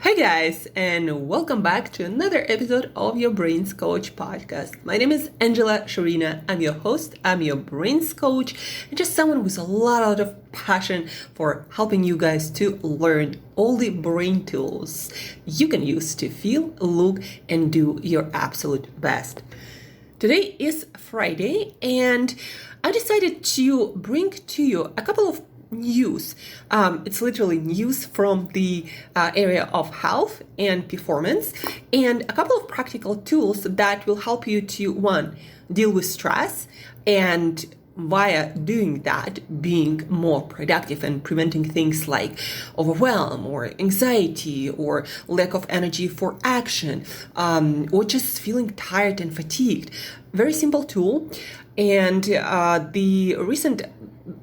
Hi guys, and welcome back to another episode of your Brains Coach podcast. My name is Angela Shurina. I'm your host, I'm your Brains Coach, and just someone with a lot of passion for helping you guys to learn all the brain tools you can use to feel, look, and do your absolute best. Today is Friday, and I decided to bring to you a couple of news. It's literally news from the area of health and performance, and a couple of practical tools that will help you to, one, deal with stress, and via doing that, being more productive and preventing things like overwhelm or anxiety or lack of energy for action, or just feeling tired and fatigued. Very simple tool. And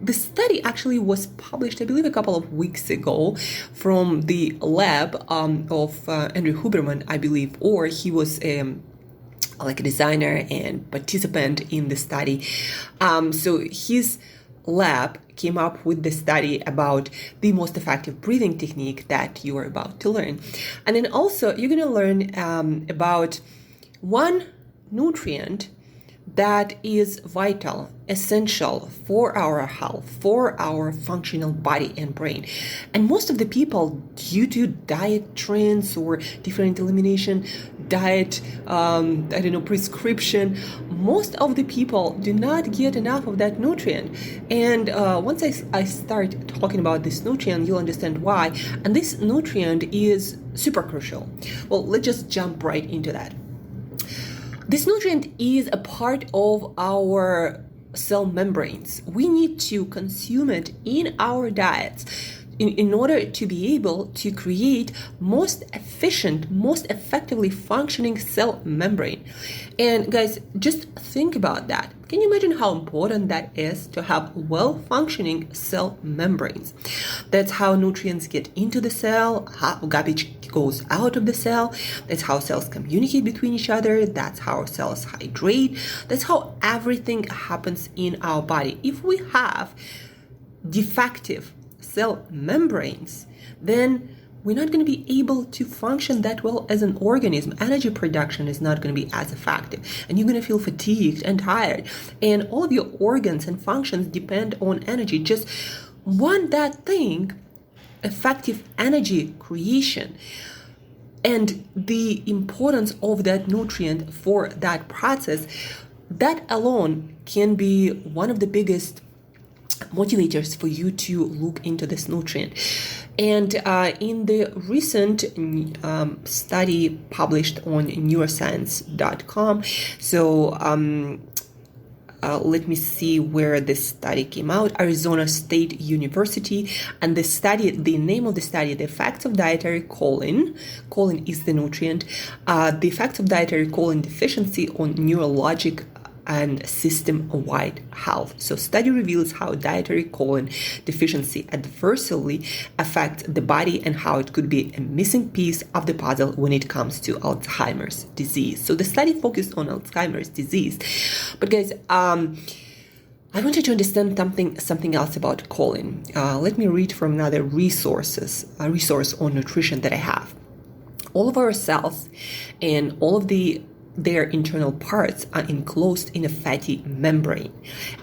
the study actually was published, I believe, a couple of weeks ago from the lab of Andrew Huberman, I believe, or he was like a designer and participant in the study. So his lab came up with the study about the most effective breathing technique that you are about to learn. And then also you're going to learn about one nutrient that is vital, essential for our health, for our functional body and brain. And most of the people, due to diet trends or different elimination diet, prescription, most of the people do not get enough of that nutrient. And once I start talking about this nutrient, you'll understand why. And this nutrient is super crucial. Well, let's just jump right into that. This nutrient is a part of our cell membranes. We need to consume it in our diets in order to be able to create most efficient, most effectively functioning cell membrane. And guys, just think about that. Can you imagine how important that is to have well-functioning cell membranes? That's how nutrients get into the cell, how garbage goes out of the cell. That's how cells communicate between each other. That's how cells hydrate. That's how everything happens in our body. If we have defective cell membranes, then we're not going to be able to function that well as an organism. Energy production is not going to be as effective, and you're going to feel fatigued and tired. And all of your organs and functions depend on energy. Just one that thing, effective energy creation, and the importance of that nutrient for that process, that alone can be one of the biggest motivators for you to look into this nutrient. And in the recent study published on neuroscience.com, so let me see where this study came out. Arizona State University. And the name of the study, the effects of dietary choline is the nutrient, the effects of dietary choline deficiency on neurologic and system-wide health. So study reveals how dietary choline deficiency adversely affects the body and how it could be a missing piece of the puzzle when it comes to Alzheimer's disease. So the study focused on Alzheimer's disease. But guys, I wanted to understand something else about choline. Let me read from another resource on nutrition that I have. All of our cells and all of their internal parts are enclosed in a fatty membrane.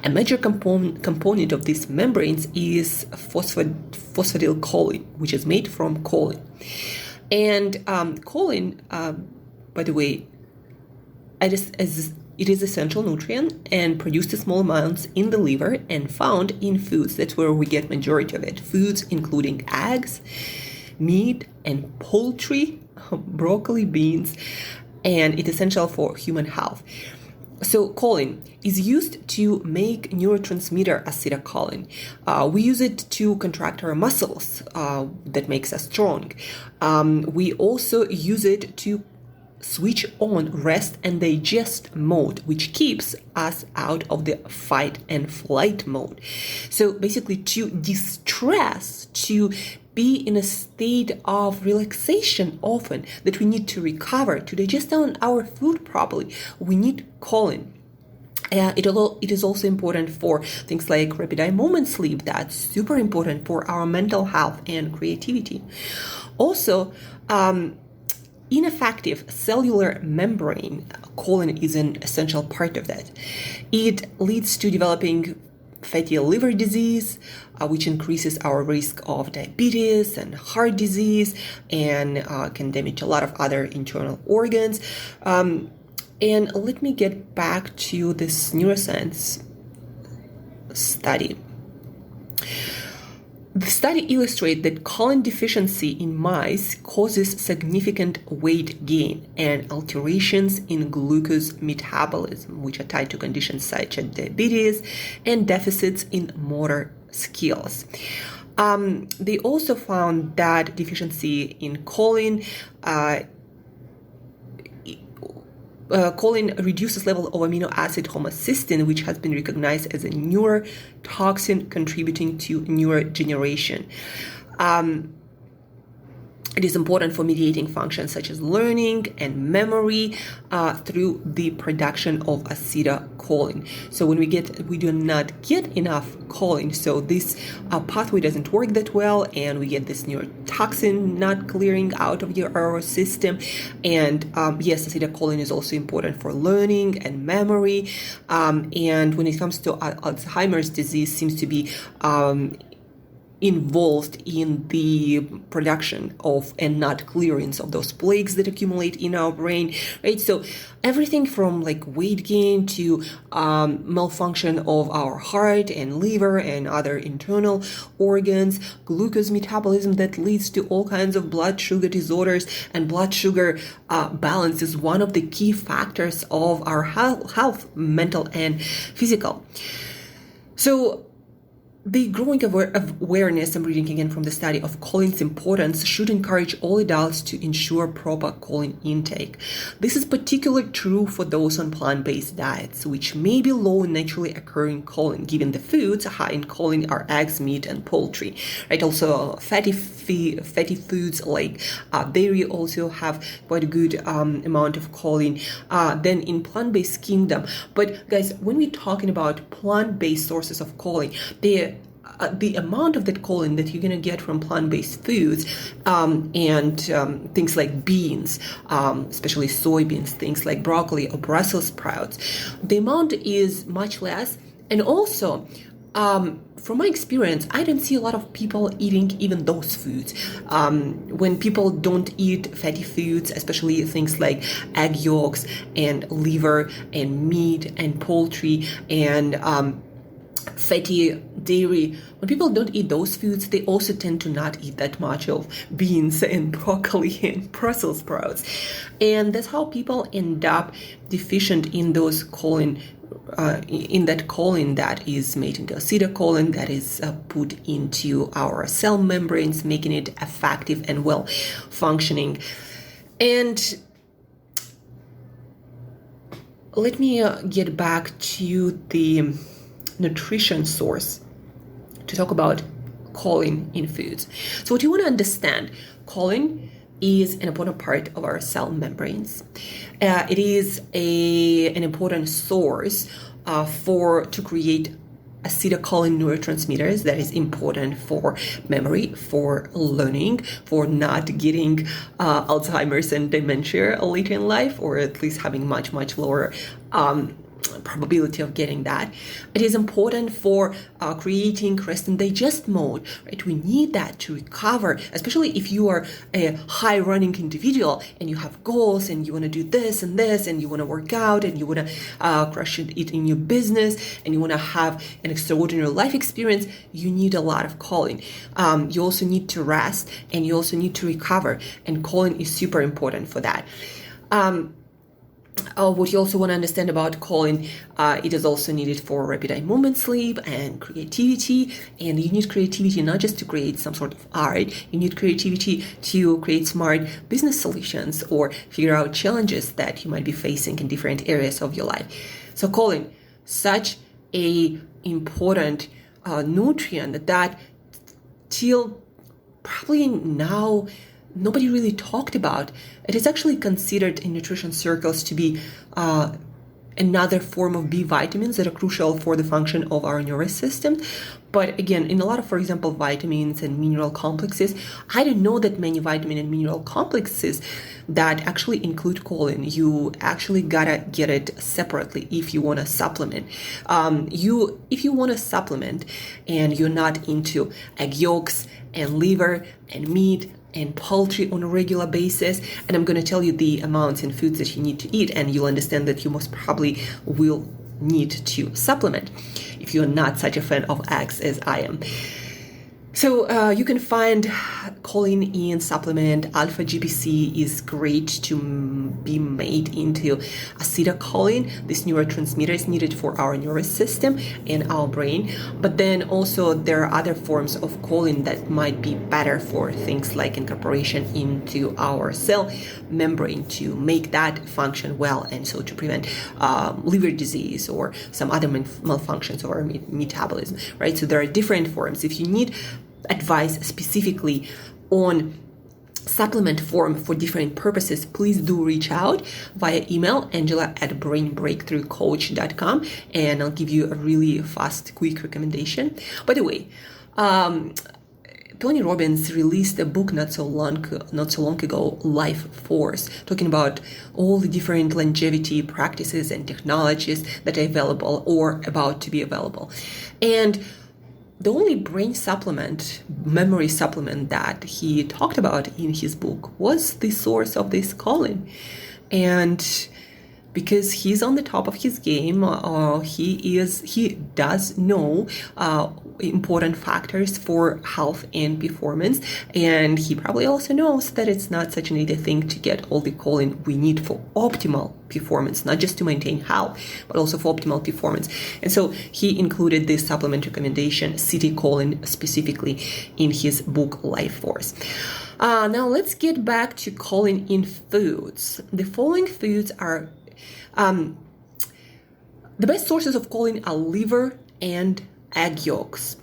A major component of these membranes is phosphatidylcholine, which is made from choline. And choline, by the way, it is essential nutrient and produced in small amounts in the liver and found in foods. That's where we get majority of it. Foods including eggs, meat, and poultry, broccoli, beans, and it's essential for human health. So choline is used to make neurotransmitter acetylcholine. We use it to contract our muscles, that makes us strong. We also use it to switch on rest and digest mode, which keeps us out of the fight and flight mode. So basically, to de-stress, to be in a state of relaxation often, that we need to recover, to digest our food properly, we need choline. It is also important for things like rapid eye movement sleep. That's super important for our mental health and creativity. Also, ineffective cellular membrane, choline is an essential part of that. It leads to developing fatty liver disease, which increases our risk of diabetes and heart disease, and can damage a lot of other internal organs. And let me get back to this neuroscience study. The study illustrates that choline deficiency in mice causes significant weight gain and alterations in glucose metabolism, which are tied to conditions such as diabetes and deficits in motor skills. They also found that deficiency in choline choline reduces level of amino acid homocysteine, which has been recognized as a neurotoxin contributing to neurodegeneration. It is important for mediating functions such as learning and memory through the production of acetylcholine. So when we do not get enough choline, so this pathway doesn't work that well, and we get this neurotoxin not clearing out of our system. And yes, acetylcholine is also important for learning and memory. And when it comes to Alzheimer's disease, seems to be involved in the production of and not clearance of those plaques that accumulate in our brain, right? So everything from like weight gain to malfunction of our heart and liver and other internal organs, glucose metabolism that leads to all kinds of blood sugar disorders, and blood sugar balance is one of the key factors of our health, mental and physical. So the growing awareness, I'm reading again from the study, of choline's importance should encourage all adults to ensure proper choline intake. This is particularly true for those on plant-based diets, which may be low in naturally occurring choline, given the foods high in choline are eggs, meat, and poultry. Right? Also, fatty foods like dairy also have quite a good amount of choline than in plant-based kingdom. But guys, when we're talking about plant-based sources of choline, the amount of that choline that you're going to get from plant-based foods and things like beans, especially soybeans, things like broccoli or Brussels sprouts, the amount is much less. And also, from my experience, I don't see a lot of people eating even those foods. When people don't eat fatty foods, especially things like egg yolks and liver and meat and poultry and fatty dairy, when people don't eat those foods, they also tend to not eat that much of beans and broccoli and Brussels sprouts. And that's how people end up deficient in those choline, in that choline that is made into acetylcholine that is put into our cell membranes, making it effective and well functioning. And let me get back to the nutrition source to talk about choline in foods. So what you want to understand, choline is an important part of our cell membranes. It is an important source to create acetylcholine neurotransmitters that is important for memory, for learning, for not getting Alzheimer's and dementia later in life, or at least having much lower probability of getting that. It is important for creating rest and digest mode, right? We need that to recover, especially if you are a high running individual and you have goals and you want to do this and this and you want to work out and you want to crush it in your business and you want to have an extraordinary life experience. You need a lot of choline. You also need to rest and you also need to recover, and choline is super important for that. What you also want to understand about choline, it is also needed for rapid eye movement sleep and creativity. And you need creativity not just to create some sort of art, you need creativity to create smart business solutions or figure out challenges that you might be facing in different areas of your life. So choline, such a important nutrient that till probably now nobody really talked about. It is actually considered in nutrition circles to be another form of B vitamins that are crucial for the function of our nervous system. But again, in a lot of, for example, vitamins and mineral complexes, I don't know that many vitamin and mineral complexes that actually include choline. You actually gotta get it separately if you want to supplement. If you want to supplement and you're not into egg yolks and liver and meat and poultry on a regular basis, and I'm going to tell you the amounts and foods that you need to eat, and you'll understand that you most probably will need to supplement if you're not such a fan of eggs as I am. So you can find choline in supplement. Alpha GPC is great to be made into acetylcholine. This neurotransmitter is needed for our nervous system and our brain. But then also there are other forms of choline that might be better for things like incorporation into our cell membrane to make that function well, and so to prevent liver disease or some other malfunctions or metabolism, right? So there are different forms. If you need advice specifically on supplement form for different purposes, please do reach out via email, angela@brainbreakthroughcoach.com, and I'll give you a really fast, quick recommendation. By the way, Tony Robbins released a book not so long ago, Life Force, talking about all the different longevity practices and technologies that are available or about to be available. And the only brain supplement, memory supplement that he talked about in his book was the source of this choline. And because he's on the top of his game, he does know important factors for health and performance, and he probably also knows that it's not such an easy thing to get all the choline we need for optimal performance, not just to maintain health, but also for optimal performance. And so he included this supplement recommendation, acetylcholine specifically, in his book Life Force. Now let's get back to choline in foods. The following foods are the best sources of choline are liver and egg yolks.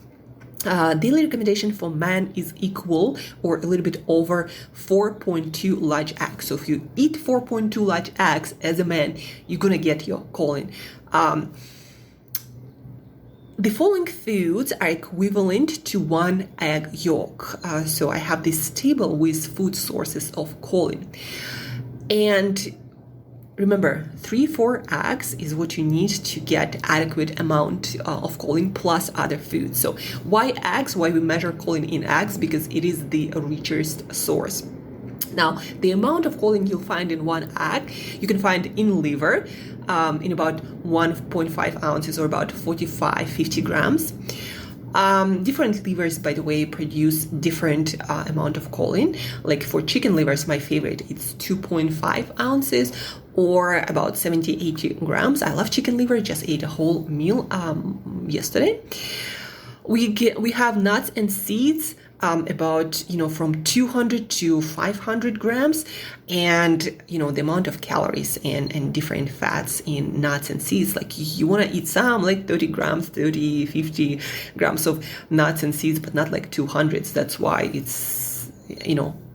Daily recommendation for men is equal or a little bit over 4.2 large eggs. So if you eat 4.2 large eggs as a man, you're gonna get your choline. The following foods are equivalent to 1 egg yolk. So I have this table with food sources of choline. And remember, 3-4 eggs is what you need to get adequate amount of choline plus other foods. So why eggs? Why we measure choline in eggs? Because it is the richest source. Now, the amount of choline you'll find in 1 egg, you can find in liver in about 1.5 ounces or about 45-50 grams. Different livers, by the way, produce different amount of choline. Like for chicken livers, my favorite, it's 2.5 ounces or about 70-80 grams. I love chicken liver, just ate a whole meal yesterday. We have nuts and seeds, about, from 200 to 500 grams, and, the amount of calories and different fats in nuts and seeds, like you want to eat some, like 30 grams, 30, 50 grams of nuts and seeds, but not like 200s. That's why it's,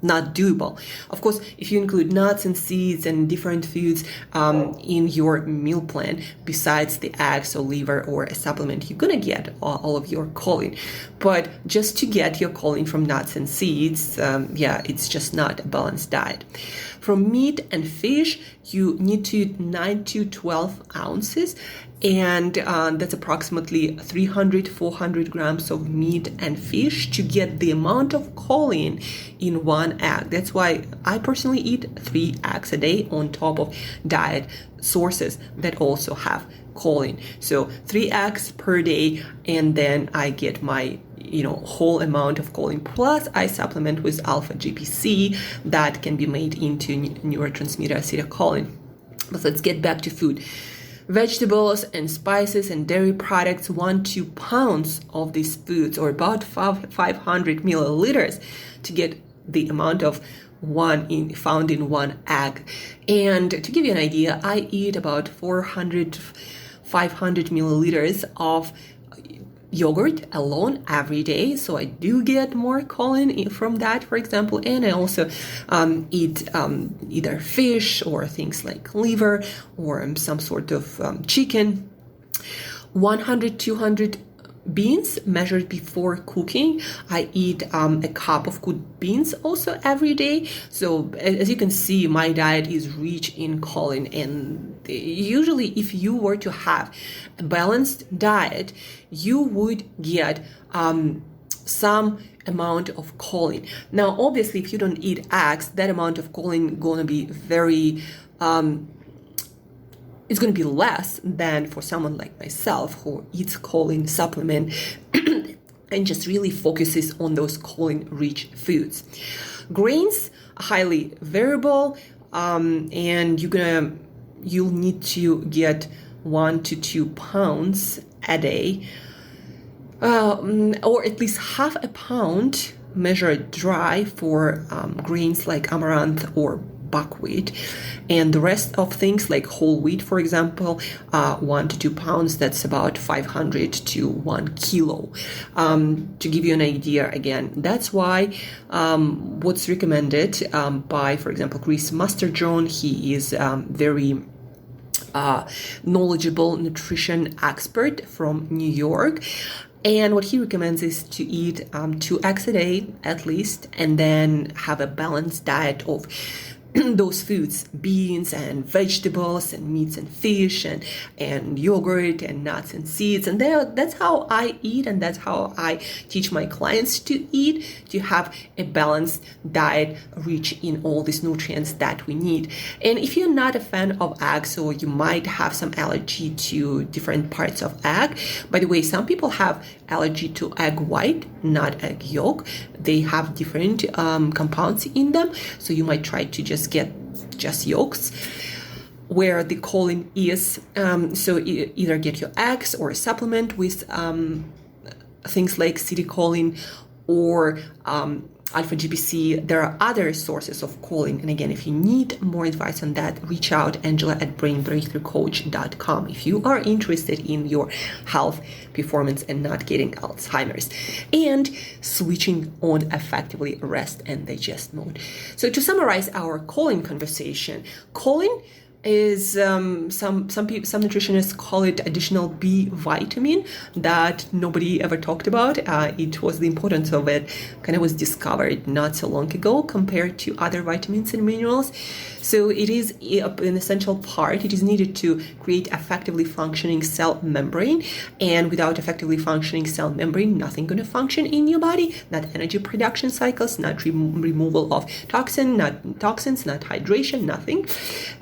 not doable. Of course, if you include nuts and seeds and different foods in your meal plan, besides the eggs or liver or a supplement, you're gonna get all of your choline. But just to get your choline from nuts and seeds, it's just not a balanced diet. From meat and fish, you need to eat 9 to 12 ounces, and that's approximately 300-400 grams of meat and fish to get the amount of choline in 1 egg. That's why I personally eat 3 eggs a day on top of diet sources that also have choline. So 3 eggs per day, and then I get my whole amount of choline, plus I supplement with alpha GPC that can be made into neurotransmitter acetylcholine. But let's get back to food. Vegetables and spices and dairy products, 1-2 pounds of these foods, or about 500 milliliters, to get the amount of found in 1 egg. And to give you an idea, I eat about 400-500 milliliters of yogurt alone every day, so I do get more choline from that, for example. And I also eat either fish or things like liver or some sort of chicken. 100, 200 beans measured before cooking. I eat a cup of good beans also every day. So as you can see, my diet is rich in choline, and usually if you were to have a balanced diet, you would get some amount of choline. Now obviously if you don't eat eggs, that amount of choline gonna be very it's going to be less than for someone like myself who eats choline supplement and just really focuses on those choline-rich foods. Grains are highly variable, and you'll need to get 1 to 2 pounds a day, or at least half a pound measured dry for grains like amaranth or buckwheat, and the rest of things like whole wheat, for example, 1 to 2 pounds, that's about 500 to 1 kilo. To give you an idea, again, that's why what's recommended by, for example, Chris Masterjohn. He is very knowledgeable nutrition expert from New York. And what he recommends is to eat 2 eggs a day at least, and then have a balanced diet of those foods, beans and vegetables and meats and fish and yogurt and nuts and seeds. And that's how I eat, and that's how I teach my clients to eat, to have a balanced diet rich in all these nutrients that we need. And if you're not a fan of eggs, or you might have some allergy to different parts of egg, by the way, some people have allergy to egg white, not egg yolk. They have different compounds in them, so you might try to just get just yolks where the choline is. So either get your eggs or a supplement with things like citicholine or alpha GPC. There are other sources of choline. And again, if you need more advice on that, reach out, Angela at brainbreakthroughcoach.com, if you are interested in your health, performance, and not getting Alzheimer's and switching on effectively rest and digest mode. So to summarize our choline conversation, choline is some nutritionists call it additional B vitamin that nobody ever talked about. It was the importance of it kind of was discovered not so long ago compared to other vitamins and minerals. So it is an essential part. It is needed to create effectively functioning cell membrane, and without effectively functioning cell membrane, nothing going to function in your body. Not energy production cycles, not removal of toxins, not hydration, nothing.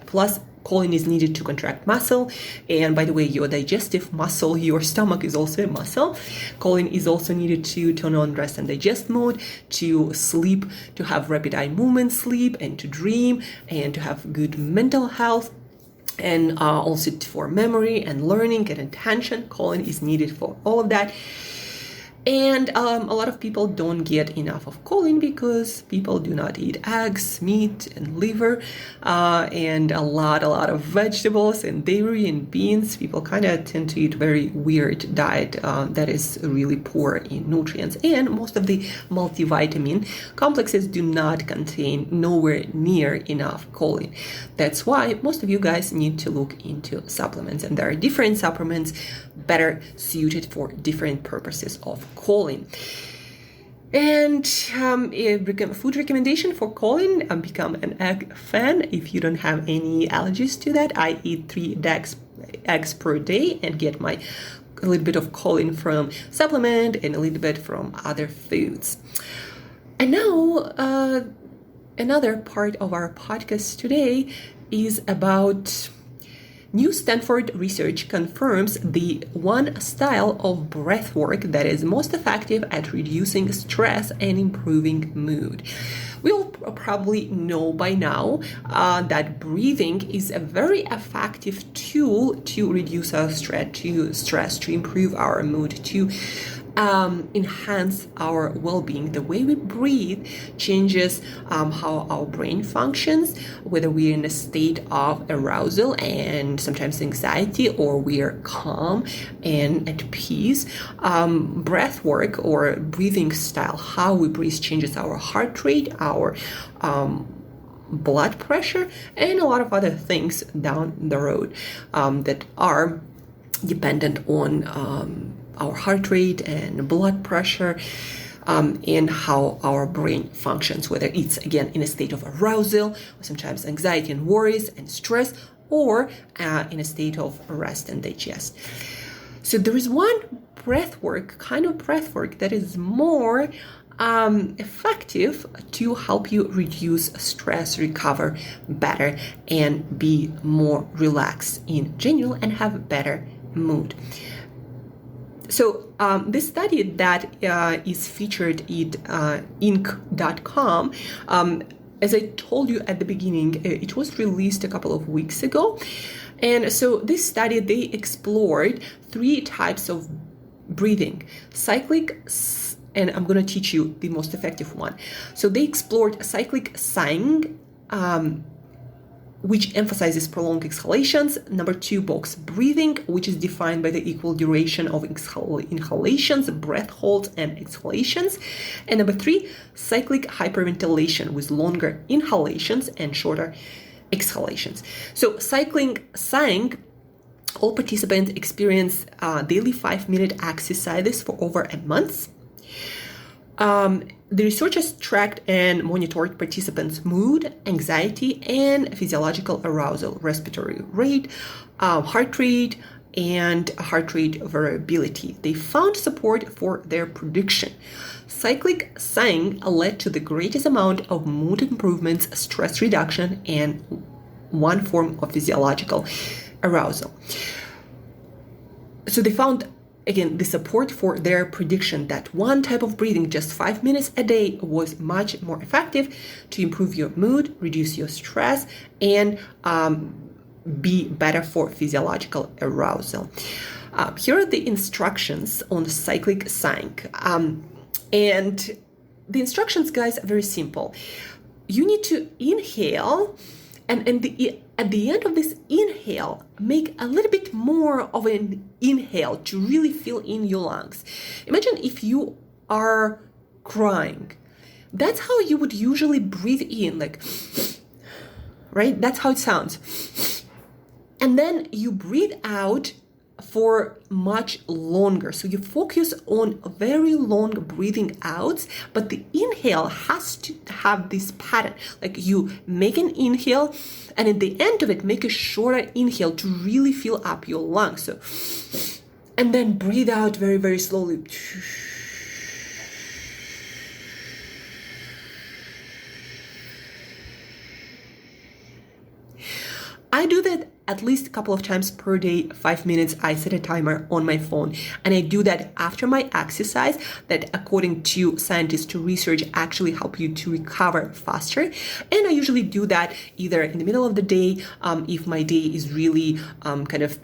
Plus, choline is needed to contract muscle. And by the way, your digestive muscle, your stomach, is also a muscle. Choline is also needed to turn on rest and digest mode, to sleep, to have rapid eye movement sleep, and to dream, and to have good mental health. And also for memory and learning and attention, choline is needed for all of that. And a lot of people don't get enough of choline because people do not eat eggs, meat, and liver, and a lot of vegetables and dairy and beans. People kind of tend to eat very weird diet that is really poor in nutrients. And most of the multivitamin complexes do not contain nowhere near enough choline. That's why most of you guys need to look into supplements. And there are different supplements better suited for different purposes of choline. And a food recommendation for choline, become an egg fan. If you don't have any allergies to that, I eat 3 eggs per day and get a little bit of choline from supplement and a little bit from other foods. And now another part of our podcast today is about new Stanford research confirms the one style of breathwork that is most effective at reducing stress and improving mood. We'll probably know by now that breathing is a very effective tool to reduce our stress, to improve our mood, to enhance our well-being. The way we breathe changes how our brain functions, whether we're in a state of arousal and sometimes anxiety, or we're calm and at peace. Breath work or breathing style, how we breathe, changes our heart rate, our blood pressure, and a lot of other things down the road that are dependent on our heart rate and blood pressure, and how our brain functions, whether it's, again, in a state of arousal, or sometimes anxiety and worries and stress, or in a state of rest and digest. So there is one kind of breath work that is more effective to help you reduce stress, recover better, and be more relaxed in general and have a better mood. So this study that is featured at Inc.com, as I told you at the beginning, it was released a couple of weeks ago. And so this study, they explored 3 types of breathing: cyclic, and I'm going to teach you the most effective one. So they explored cyclic sighing, which emphasizes prolonged exhalations. Number 2, box breathing, which is defined by the equal duration of inhalations, breath holds, and exhalations. And number 3, cyclic hyperventilation, with longer inhalations and shorter exhalations. So cyclic sighing, all participants experience daily 5-minute exercises for over a month. The researchers tracked and monitored participants' mood, anxiety, and physiological arousal, respiratory rate, heart rate, and heart rate variability. They found support for their prediction. Cyclic sighing led to the greatest amount of mood improvements, stress reduction, and one form of physiological arousal. So they found, again, the support for their prediction that one type of breathing, just 5 minutes a day, was much more effective to improve your mood, reduce your stress, and be better for physiological arousal. Here are the instructions on cyclic sighing. And the instructions, guys, are very simple. You need to inhale, and at the end of this inhale, make a little bit more of an inhale to really fill in your lungs. Imagine if you are crying. That's how you would usually breathe in, like, right? That's how it sounds. And then you breathe out for much longer. So you focus on very long breathing outs, but the inhale has to have this pattern. Like you make an inhale, and at the end of it, make a shorter inhale to really fill up your lungs. So, and then breathe out very, very slowly. I do that at least a couple of times per day, 5 minutes. I set a timer on my phone, and I do that after my exercise, that according to scientists, to research, actually help you to recover faster. And I usually do that either in the middle of the day, if my day is really kind of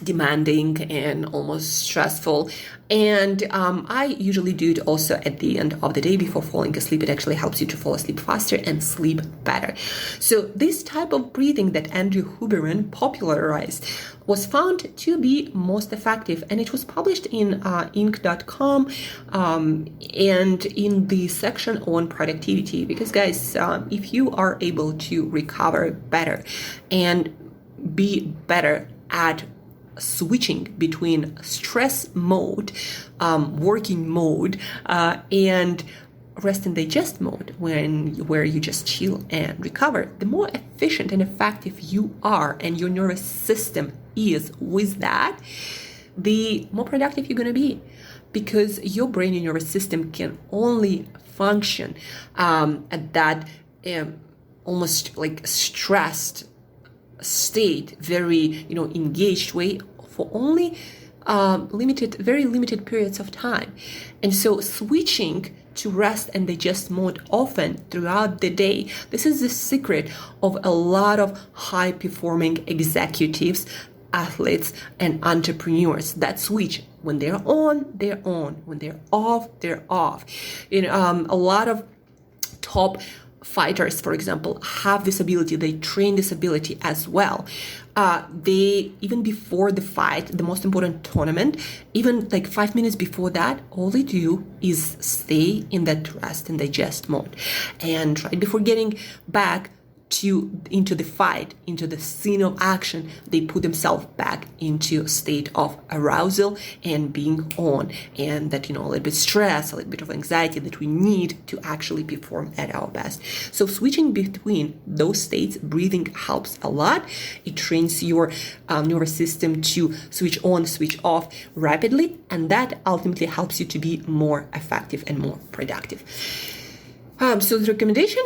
demanding and almost stressful. And I usually do it also at the end of the day before falling asleep. It actually helps you to fall asleep faster and sleep better. So this type of breathing that Andrew Huberman popularized was found to be most effective, and it was published in Inc.com and in the section on productivity. Because guys, if you are able to recover better and be better at switching between stress mode, working mode, and rest and digest mode, where you just chill and recover, the more efficient and effective you are and your nervous system is with that, the more productive you're going to be, because your brain and nervous system can only function at that almost like stressed state, very engaged way for only very limited periods of time. And so switching to rest and digest mode often throughout the day, this is the secret of a lot of high performing executives athletes and entrepreneurs that switch. When they're on, they're on. When they're off, they're off. A lot of top fighters, for example, have this ability. They train this ability as well. They, even before the fight, the most important tournament, even like 5 minutes before that, all they do is stay in that rest and digest mode. And right before getting back into the fight, into the scene of action, they put themselves back into a state of arousal and being on, and that, a little bit stress, a little bit of anxiety that we need to actually perform at our best. So switching between those states, breathing helps a lot. It trains your nervous system to switch on, switch off rapidly, and that ultimately helps you to be more effective and more productive. So the recommendation: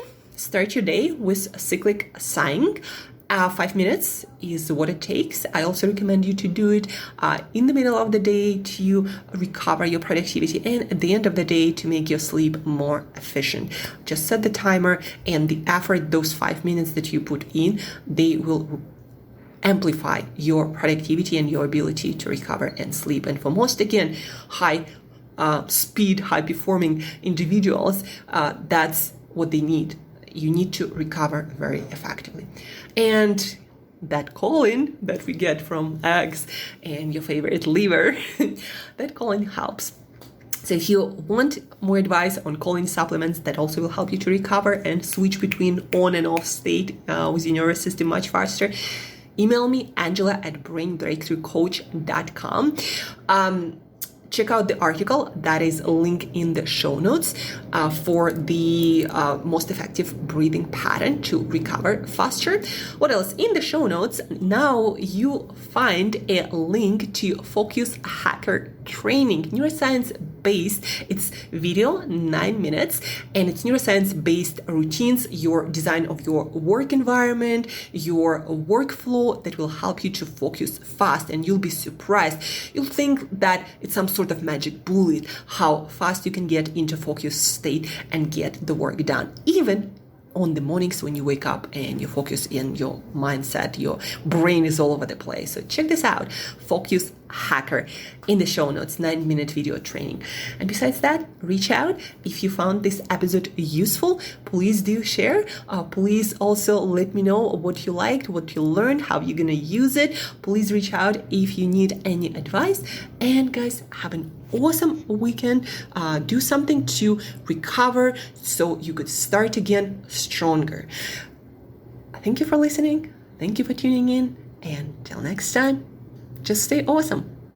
start your day with cyclic sighing. 5 minutes is what it takes. I also recommend you to do it in the middle of the day to recover your productivity, and at the end of the day to make your sleep more efficient. Just set the timer, and the effort, those 5 minutes that you put in, they will amplify your productivity and your ability to recover and sleep. And for most, again, high performing individuals, that's what they need. You need to recover very effectively. And that choline that we get from eggs and your favorite liver, that choline helps. So if you want more advice on choline supplements that also will help you to recover and switch between on and off state within your system much faster, email me, angela@brainbreakthroughcoach.com. Check out the article that is linked in the show notes for the most effective breathing pattern to recover faster. What else? In the show notes, now you find a link to Focus Hacker training, neuroscience-based. It's video, 9 minutes, and it's neuroscience-based routines, your design of your work environment, your workflow that will help you to focus fast, and you'll be surprised. You'll think that it's some sort of magic bullet, how fast you can get into focus state and get the work done, even on the mornings when you wake up and you focus in your mindset, your brain is all over the place. So check this out, Focus Hacker, in the show notes, 9-minute video training. And besides that, reach out if you found this episode useful. Please do share. Please also let me know what you liked, what you learned, how you're gonna use it. Please reach out if you need any advice. And guys, have an awesome weekend. Do something to recover so you could start again stronger. Thank you for listening. Thank you for tuning in. And till next time, just stay awesome.